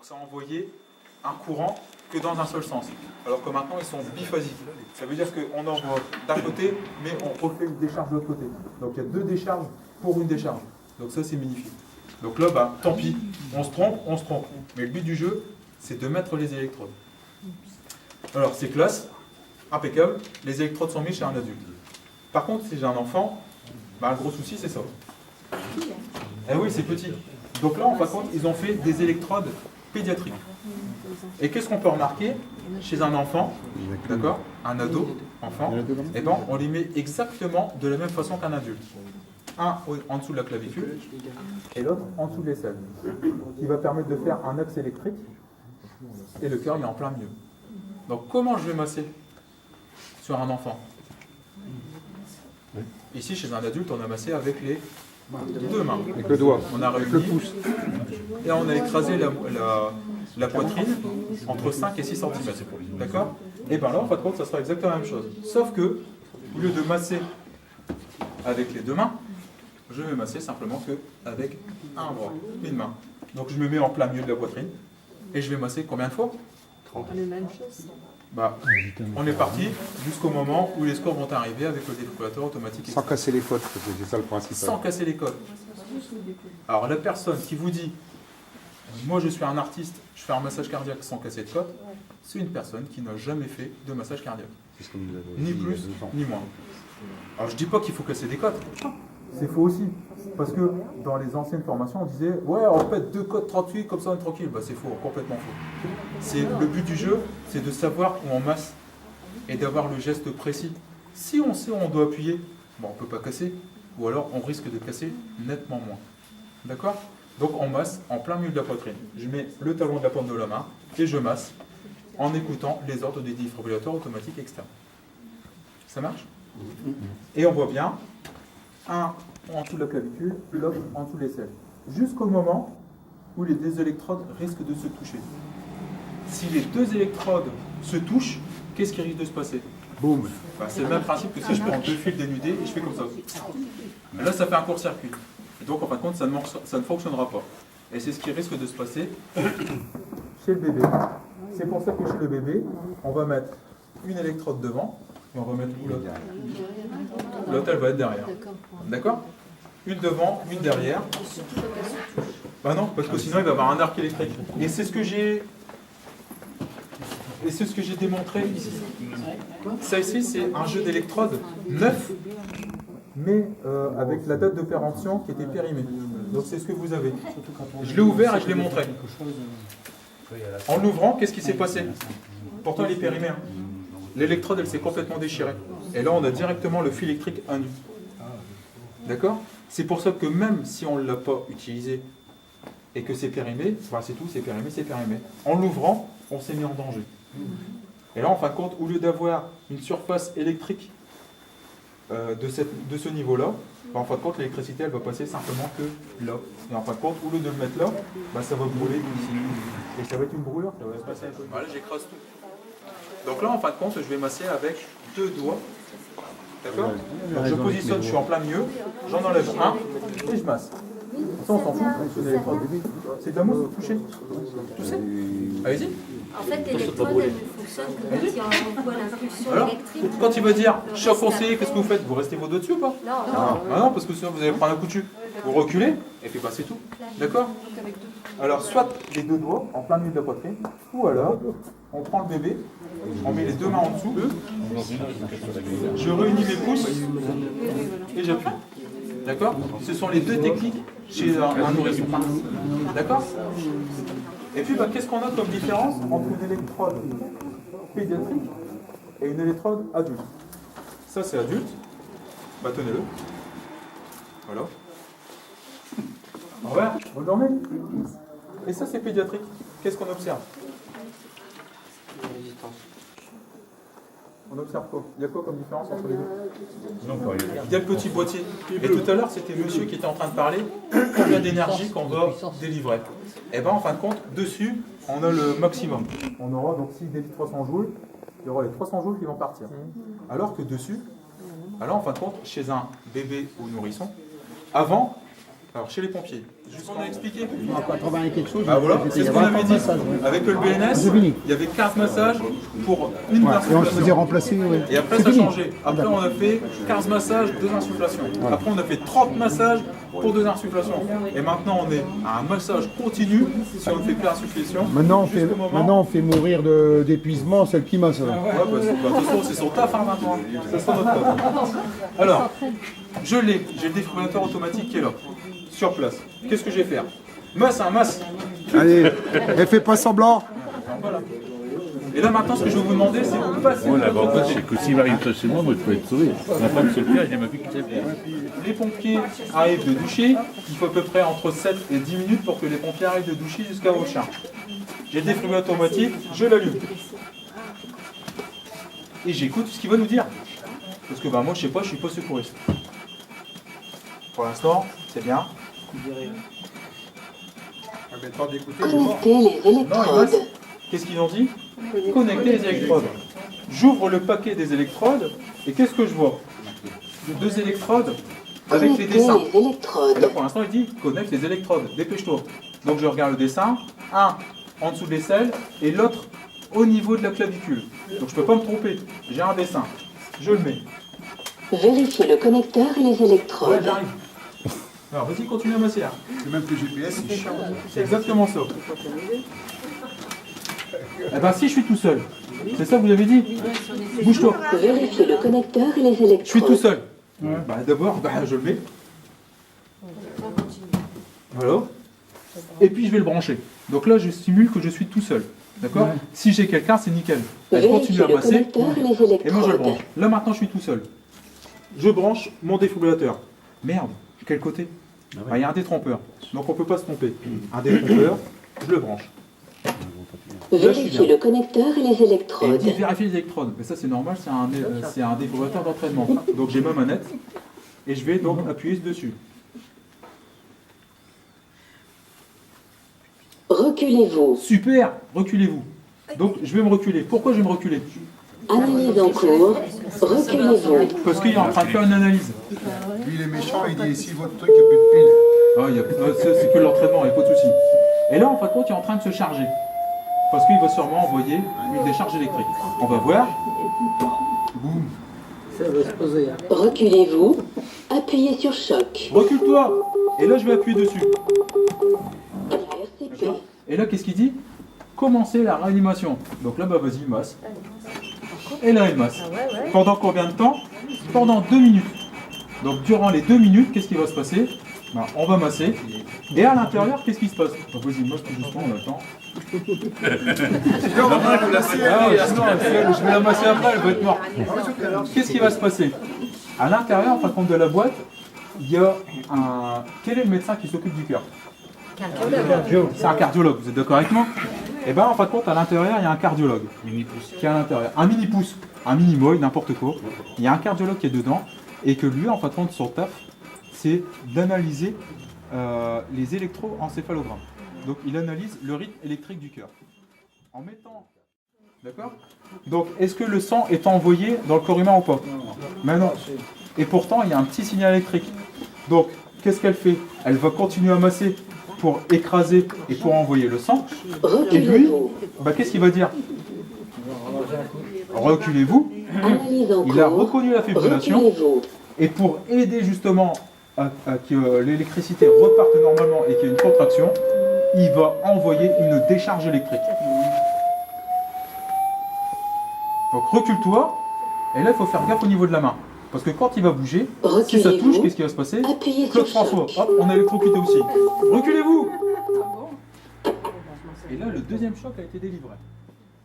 Donc ça envoyait un courant que dans un seul sens. Alors que maintenant, ils sont biphasiques. Ça veut dire qu'on envoie d'un côté, mais on refait une décharge de l'autre côté. Donc il y a deux décharges pour une décharge. Donc ça, c'est magnifique. Donc là, bah, tant pis. On se trompe, on se trompe. Mais le but du jeu, c'est de mettre les électrodes. Alors, c'est classe, impeccable. Les électrodes sont mises chez un adulte. Par contre, si j'ai un enfant, bah, le gros souci, c'est ça. Eh oui, c'est petit. Donc là, en fin de compte, ils ont fait des électrodes pédiatriques. Et qu'est-ce qu'on peut remarquer chez un enfant, d'accord, un ado, enfant, eh ben, on les met exactement de la même façon qu'un adulte. Un en dessous de la clavicule et l'autre en dessous de l'aisselle, qui va permettre de faire un axe électrique et le cœur il est en plein milieu. Donc comment je vais masser sur un enfant? Ici, chez un adulte, on a massé avec les deux mains. Avec le doigt. On a réuni, avec le pouce. et on a écrasé la poitrine entre 5 et 6 cm. D'accord? Et bien là, en fin de compte, ça sera exactement la même chose. Sauf que, au lieu de masser avec les deux mains, je vais masser simplement qu'avec un bras, une main. Donc je me mets en plein milieu de la poitrine, et je vais masser combien de fois? 30. La même chose. Bah, on est parti jusqu'au moment où les scores vont arriver avec le défibrillateur automatique. Sans casser les côtes, parce que c'est ça le principal. Sans casser les côtes. Alors la personne qui vous dit « Moi je suis un artiste, je fais un massage cardiaque sans casser de côte », c'est une personne qui n'a jamais fait de massage cardiaque. C'est ce que nous avons Ni dit il y a plus, 2 ans. ni moins. Alors je dis pas qu'il faut casser des côtes. C'est faux aussi. Parce que dans les anciennes formations, on disait « Ouais, on pète 2 côtes 38, comme ça on est tranquille ». Bah c'est faux, complètement faux. Le but du jeu, c'est de savoir où on masse et d'avoir le geste précis. Si on sait où on doit appuyer, bon, on ne peut pas casser, ou alors on risque de casser nettement moins. D'accord? Donc on masse en plein milieu de la poitrine. Je mets le talon de la paume de la main et je masse en écoutant les ordres des défibrillateurs automatiques externes. Ça marche? Et on voit bien, un en dessous de la clavicule, l'autre en dessous de l'aisselle. Jusqu'au moment où les deux électrodes risquent de se toucher. Si les deux électrodes se touchent, qu'est-ce qui risque de se passer? Boum. Bah, c'est le même principe que si je prends deux fils dénudés et je fais comme ça. Mais là, ça fait un court-circuit. Et donc, en fin de compte, ça ne fonctionnera pas. Et c'est ce qui risque de se passer chez le bébé. C'est pour ça que chez le bébé, on va mettre une électrode devant et on va mettre où l'autre? L'autre, elle va être derrière. D'accord? Une devant, une derrière. Bah non, parce que sinon, il va y avoir un arc électrique. Et c'est ce que j'ai... Et c'est ce que j'ai démontré ici. Ça ici, c'est un jeu d'électrodes neuf, mais avec la date de péremption qui était périmée. Donc c'est ce que vous avez. Je l'ai ouvert et je l'ai montré. En l'ouvrant, qu'est-ce qui s'est passé? Pourtant, il est périmé. Hein. L'électrode, elle s'est complètement déchirée. Et là, on a directement le fil électrique à nu. D'accord? C'est pour ça que même si on ne l'a pas utilisé et que c'est périmé, voilà, c'est tout, c'est périmé, c'est périmé. En l'ouvrant, on s'est mis en danger. Et là, en fin de compte, au lieu d'avoir une surface électrique de ce niveau-là, bah, en fin de compte, l'électricité, elle va passer simplement que là. Et en fin de compte, au lieu de le mettre là, bah, ça va brûler ici. Et ça va être une brûlure, ça va se passer un peu. Voilà, j'écrase tout. Donc là, en fin de compte, je vais masser avec deux doigts. D'accord? Donc je positionne, je suis en plein milieu, j'en enlève un et je masse. Ça, on s'en fout, c'est de la mousse, toucher. Toucher. Allez-y. En fait, l'électrode, elle ne fonctionne que quand il envoie l'impulsion Alors, électrique. quand il va dire « Cher conseiller, qu'est-ce que vous faites ?» Vous restez vos doigts dessus ou pas? Non, Ah non, parce que sinon vous allez prendre un coup dessus. Vous reculez, et puis bah, c'est tout. D'accord? Alors, soit les deux doigts en plein milieu de la poitrine, ou alors, on prend le bébé, on met les deux mains en dessous, je réunis mes pouces, et j'appuie. D'accord? Ce sont les deux techniques chez un nourrisson. D'accord? Et puis, bah, qu'est-ce qu'on a comme différence entre une électrode pédiatrique et une électrode adulte? Ça, c'est adulte. Bah, tenez-le. Voilà. Au revoir. Bonne journée. Et ça, c'est pédiatrique. Qu'est-ce qu'on observe? On observe quoi? Il y a quoi comme différence entre les deux? Il y a le petit boîtier. Et tout à l'heure, c'était monsieur qui était en train de parler combien d'énergie qu'on va délivrer. Et bien, en fin de compte, dessus, on a le maximum. On aura donc, s'il délivre 300 joules, il y aura les 300 joules qui vont partir. Alors que dessus, alors en fin de compte, chez un bébé ou nourrisson, avant, alors chez les pompiers, C'est ce qu'on a expliqué. En 80 et quelque chose, Ah voilà, il c'est y ce avait qu'on un avait temps de dit. massage, ouais. Avec le BNS, C'est fini. il y avait 15 massages pour une Ouais, et on se faisait insufflation. remplacer, ouais. Et après, C'est ça a fini. changé. Après, on a fait 15 massages, 2 insufflations. Après, on a fait 30 massages pour 2 insufflations. Et maintenant, on est à un massage continu si on ne fait plus insufflation. Maintenant, jusqu'au moment- on fait mourir d'épuisement celle qui masse. Ouais, parce que, de toute façon, c'est son taf hein, maintenant. Ça sera notre taf. Alors, j'ai le défibrillateur automatique qui est là, sur place. Qu'est-ce que je vais faire? Masse, un masse. Allez, elle fait pas semblant. Voilà. Et là maintenant, ce que je vais vous demander, c'est de passer Moi, de l'autre l'avantage, côté. c'est que s'il m'arrive ça chez moi, moi, je peux être sauvé. Ma femme se le fait, j'ai ma fille qui sait faire. Les pompiers arrivent de doucher. Il faut à peu près entre 7 et 10 minutes pour que les pompiers arrivent de doucher jusqu'à vos chiens. J'ai le défibrillateur automatique, je l'allume. Et j'écoute ce qu'il va nous dire. Parce que bah, moi, je sais pas, je suis pas secouriste. Pour l'instant, c'est bien. Connecter les Non, il électrodes. reste. Qu'est-ce qu'ils ont dit? Connecter les électrodes. J'ouvre le paquet des électrodes et qu'est-ce que je vois? 2 électrodes avec les Connecter dessins. les Et là, électrodes. pour l'instant, il dit connecte les électrodes, dépêche-toi. Donc je regarde le dessin, un en dessous de l'aisselle et l'autre au niveau de la clavicule. Donc je peux pas me tromper. J'ai un dessin, je le mets. Vérifier le connecteur et les Ouais, électrodes. j'arrive. Alors vas-y, continue à masser là. C'est même que GPS, c'est chiant. C'est exactement ça. Eh ben si je suis tout seul, c'est ça que vous avez dit? Bouge-toi. Vérifier le connecteur et les électrodes. Je suis tout seul. Bah, d'abord, bah, je le mets. Voilà. Et puis je vais le brancher. Donc là, je simule que je suis tout seul. D'accord? Si j'ai quelqu'un, c'est nickel. Elle continue Vérifier à le masser. connecteur et les Et moi, je le électrodes. branche. Là, maintenant, je suis tout seul. Je branche mon défibrillateur. Merde, quel côté? Bah, il y a un détrompeur. Donc, on ne peut pas se tromper. Un détrompeur, je le branche. Vérifier le connecteur et les Et il dit électrodes. vérifier les électrodes. Mais ça, c'est normal, c'est un défibrillateur d'entraînement. Donc, j'ai ma manette. Et je vais donc appuyer dessus. Reculez-vous. Super, reculez-vous. Donc, je vais me reculer. Pourquoi je vais me reculer? Analyse en cours. Reculez-vous. Parce qu'il est en train de faire une analyse. Lui, il est méchant, il dit si votre truc, il n'y a plus de pile. Ah, c'est que l'entraînement, il n'y a pas de souci. Et là, en fin de compte, il est en train de se charger. Parce qu'il va sûrement envoyer une décharge électrique. On va voir. Boum. Reculez-vous. Appuyez sur choc. Recule-toi. Et là, je vais appuyer dessus. RCP. Et là, qu'est-ce qu'il dit? Commencer la réanimation. Donc là, bah vas-y, masse. Et là, il masse. Pendant combien de temps? Pendant 2 minutes. Donc durant les 2 minutes, qu'est-ce qui va se passer? Bah, on va masser. Et à l'intérieur, qu'est-ce qui se passe? Donc vas-y, masse tout doucement, on attend. Ah, sinon, je vais la masser après, elle va être morte. Qu'est-ce qui va se passer? À l'intérieur, en fin de compte de la boîte, il y a un... Quel est le médecin qui s'occupe du cœur? C'est un cardiologue, vous êtes d'accord avec moi? Et bien en fin de compte, à l'intérieur, il y a un cardiologue qui est à l'intérieur. Un mini-pouce, un mini-moy, n'importe quoi. Il y a un cardiologue qui est dedans et que lui, en fin de compte, son taf, c'est d'analyser les électroencéphalogrammes. Donc il analyse le rythme électrique du cœur. En mettant... D'accord? Donc est-ce que le sang est envoyé dans le corps humain ou pas? Mais non. Et pourtant, il y a un petit signal électrique. Donc, qu'est-ce qu'elle fait? Elle va continuer à masser pour écraser et pour envoyer le sang. Et lui, Reculez-vous. bah, qu'est-ce qu'il va dire? Reculez-vous. Analyse en Il a cours. reconnu la fibrillation. Reculez-vous. Et pour aider justement à que l'électricité reparte normalement et qu'il y ait une contraction, il va envoyer une décharge électrique. Donc recule-toi. Et là, il faut faire gaffe au niveau de la main. Parce que quand il va bouger, si ça touche, Reculez-vous. qu'est-ce qui va se passer? Appuyez Claude sur François, choc. hop, on a électrocuté aussi. Reculez-vous! Et là, le deuxième choc a été délivré.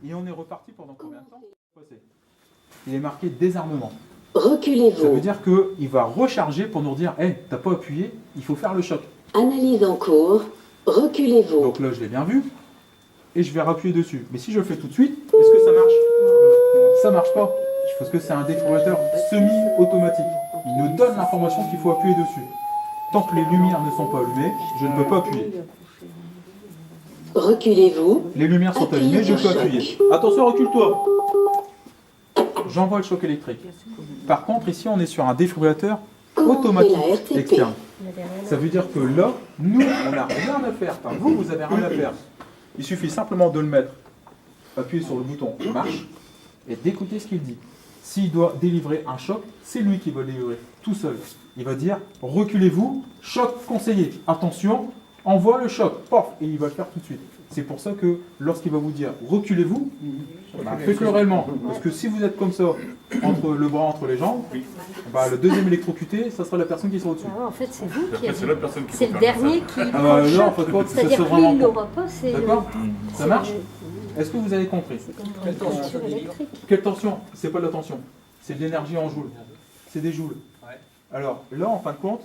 Et on est reparti pendant combien de temps? Il est marqué désarmement. Ça veut Reculez-vous. dire qu'il va recharger pour nous dire, hé, t'as pas appuyé, il faut faire le choc. Analyse en cours. Reculez-vous. Donc là, je l'ai bien vu. Et je vais rappuyer dessus. Mais si je le fais tout de suite, est-ce que ça marche? Ça marche pas. Parce que c'est un défibrillateur semi-automatique. Il nous donne l'information qu'il faut appuyer dessus. Tant que les lumières ne sont pas allumées, je ne peux pas appuyer. Reculez-vous. Les lumières sont allumées, je peux appuyer. Attention, recule-toi. J'envoie le choc électrique. Par contre, ici, on est sur un défibrillateur Commencez la automatique RTP. externe. Ça veut dire que là, nous, on n'a rien à faire. Enfin, vous, vous avez rien à faire. Il suffit simplement de le mettre, appuyer sur le bouton marche et d'écouter ce qu'il dit. S'il doit délivrer un choc, c'est lui qui va le délivrer, tout seul. Il va dire reculez-vous, choc conseillé. Attention, envoie le choc, pof, et il va le faire tout de suite. C'est pour ça que lorsqu'il va vous dire reculez-vous, faites-le réellement. Parce que si vous êtes comme ça, entre le bras entre les jambes, le deuxième électrocuté, ça sera la personne qui sera au-dessus. Ah ouais, en fait, c'est vous qui Après, c'est la personne qui c'est peut le faire dernier ça. qui prend le Non, en choc. fait, ça C'est-à-dire c'est que lui, vraiment. il l'aura pas, c'est D'accord. Ça marche? Est-ce que vous avez compris? comme une voiture électrique. Quelle tension? C'est pas de la tension, c'est de l'énergie en joules. C'est des joules. Alors là, en fin de compte,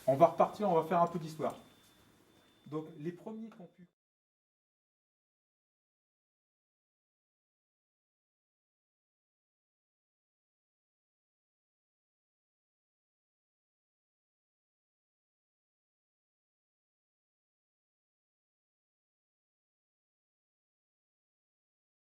on va repartir, on va faire un peu d'histoire. Donc les premiers qui ont pu...